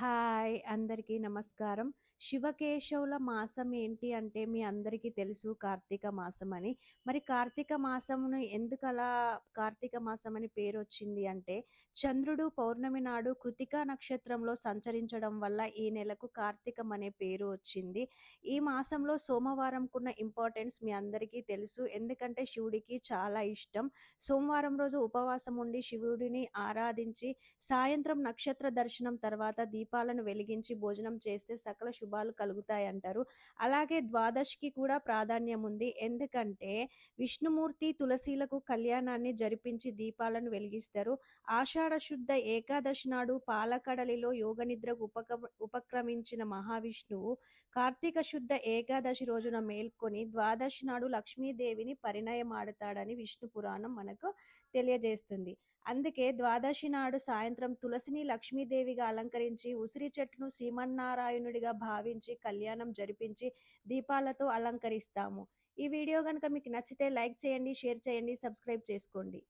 Hi! అందరికీ నమస్కారం. శివకేశవుల మాసం ఏంటి అంటే మీ అందరికీ తెలుసు కార్తీక మాసమని. మరి కార్తీక మాసమును ఎందుకలా కార్తీక మాసం అని పేరొచ్చింది అంటే, చంద్రుడు పౌర్ణమి నాడు కృతికా నక్షత్రంలో సంచరించడం వల్ల ఈ నెలకు కార్తీకం అనే పేరు వచ్చింది. ఈ మాసంలో సోమవారంకున్న ఇంపార్టెన్స్ మీ అందరికీ తెలుసు. ఎందుకంటే శివుడికి చాలా ఇష్టం. సోమవారం రోజు ఉపవాసం ఉండి శివుడిని ఆరాధించి సాయంత్రం నక్షత్ర దర్శనం తర్వాత దీపాలను వెలిగించి భోజనం చేస్తే సకల శుభాలు కలుగుతాయంటారు. అలాగే ద్వాదశికి కూడా ప్రాధాన్యం ఉంది. ఎందుకంటే విష్ణుమూర్తి తులసీలకు కళ్యాణాన్ని జరిపించి దీపాలను వెలిగిస్తారు. ఆషాఢ శుద్ధ ఏకాదశి నాడు పాలకడలిలో యోగనిద్రకు ఉపక్రమించిన మహావిష్ణువు కార్తీక శుద్ధ ఏకాదశి రోజున మేల్కొని ద్వాదశి నాడు లక్ష్మీదేవిని పరిణయమాడతాడని విష్ణు పురాణం మనకు తెలియజేస్తుంది. అందుకే ద్వాదశి నాడు సాయంత్రం తులసిని లక్ష్మీదేవిగా అలంకరించి ఉసిరి చెట్టును శ్రీమన్నారాయణుడిగా భావించి కళ్యాణం జరిపించి దీపాలతో అలంకరిస్తాము. ఈ వీడియో గనుక మీకు నచ్చితే లైక్ చేయండి, షేర్ చేయండి, సబ్స్క్రైబ్ చేసుకోండి.